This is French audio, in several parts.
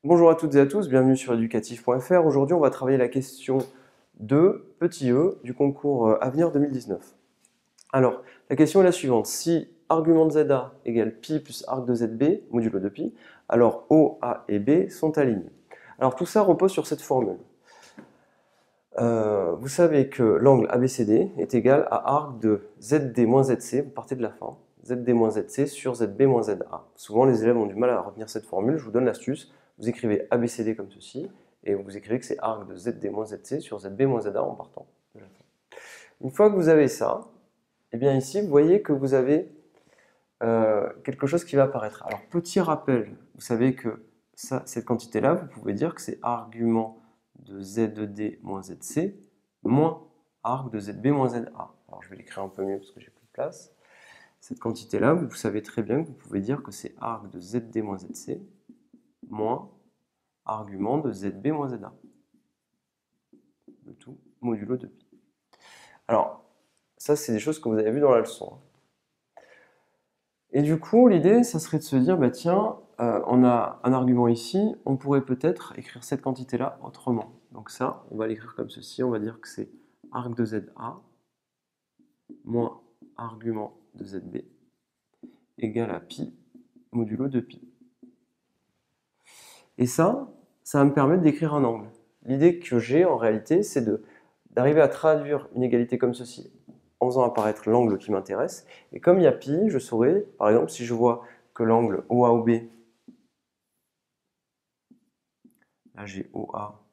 Bonjour à toutes et à tous, bienvenue sur éducatif.fr. Aujourd'hui, on va travailler la question 2, petit e, du concours Avenir 2019. Alors, la question est la suivante. Si argument de ZA égale pi plus arc de ZB, modulo de pi, alors O, A et B sont alignés. Alors, tout ça repose sur cette formule. Vous savez que l'angle ABCD est égal à arc de ZD moins ZC, vous partez de la fin, ZD moins ZC sur ZB moins ZA. Souvent, les élèves ont du mal à retenir cette formule, je vous donne l'astuce. Vous écrivez ABCD comme ceci, et vous écrivez que c'est arc de ZD moins ZC sur ZB moins ZA en partant de la fin. Une fois que vous avez ça, et bien ici, vous voyez que vous avez quelque chose qui va apparaître. Alors, petit rappel, vous savez que cette quantité-là, vous pouvez dire que c'est argument de ZD moins ZC moins arc de ZB moins ZA. Alors, je vais l'écrire un peu mieux parce que j'ai plus de place. Cette quantité-là, vous savez très bien que vous pouvez dire que c'est arc de ZD moins ZC moins argument de ZB moins ZA. Le tout modulo de pi. Alors, ça, c'est des choses que vous avez vues dans la leçon. Et du coup, l'idée, ça serait de se dire, bah tiens, on a un argument ici, on pourrait peut-être écrire cette quantité-là autrement. Donc ça, on va l'écrire comme ceci, on va dire que c'est arc de ZA moins argument de ZB égale à pi modulo de pi. Et ça va me permettre d'écrire un angle. L'idée que j'ai en réalité, c'est d'arriver à traduire une égalité comme ceci en faisant apparaître l'angle qui m'intéresse. Et comme il y a pi, je saurais, par exemple, si je vois que l'angle OAOB, là j'ai OA,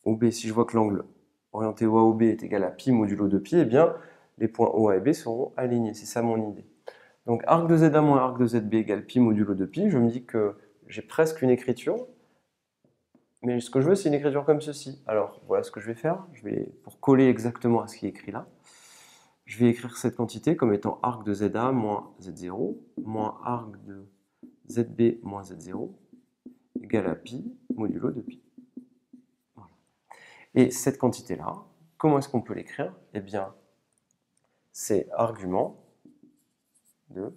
OB, si je vois que l'angle orienté OAOB est égal à pi modulo de pi, eh bien les points OA et B seront alignés. C'est ça mon idée. Donc arc de ZA moins arc de ZB égale pi modulo de pi. Je me dis que j'ai presque une écriture, mais ce que je veux, c'est une écriture comme ceci. Alors voilà ce que je vais faire. Pour coller exactement à ce qui est écrit là, je vais écrire cette quantité comme étant arc de ZA moins Z0 moins arc de ZB moins Z0 égale à pi modulo de pi. Voilà. Et cette quantité-là, comment est-ce qu'on peut l'écrire? Eh bien, c'est argument de,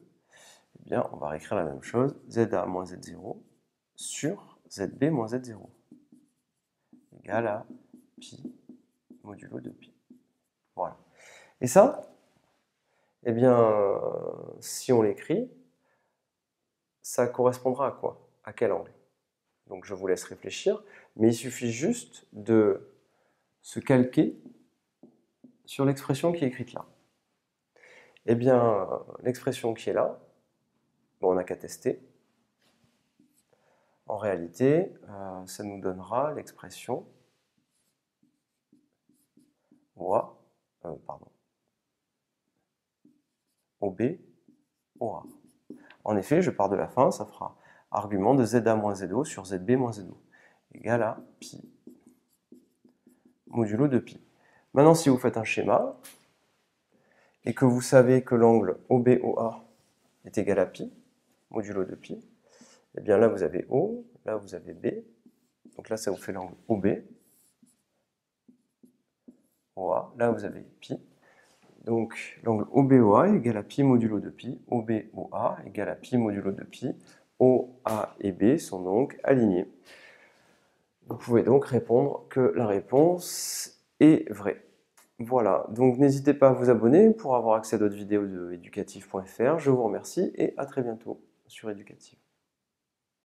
eh bien, on va réécrire la même chose, ZA moins Z0 sur ZB moins Z0 égale à pi modulo de pi. Voilà. Et ça, eh bien, si on l'écrit, ça correspondra à quoi? À quel angle? Donc je vous laisse réfléchir, mais il suffit juste de se calquer sur l'expression qui est écrite là. Eh bien, l'expression qui est là, bon, on n'a qu'à tester. En réalité, ça nous donnera l'expression OA, OB, OA. En effet, je pars de la fin, ça fera argument de ZA moins ZO sur ZB moins ZO égale à pi modulo de pi. Maintenant, si vous faites un schéma et que vous savez que l'angle OBOA est égal à pi modulo de pi, et bien là vous avez O, là vous avez B, donc là ça vous fait l'angle OB, OA, là vous avez pi, donc l'angle OBOA est égal à pi modulo de pi, OBOA égale à pi modulo de pi, OA et B sont donc alignés. Vous pouvez donc répondre que la réponse est vraie. Voilà, donc n'hésitez pas à vous abonner pour avoir accès à d'autres vidéos de éducatif.fr. Je vous remercie et à très bientôt sur Éducatif.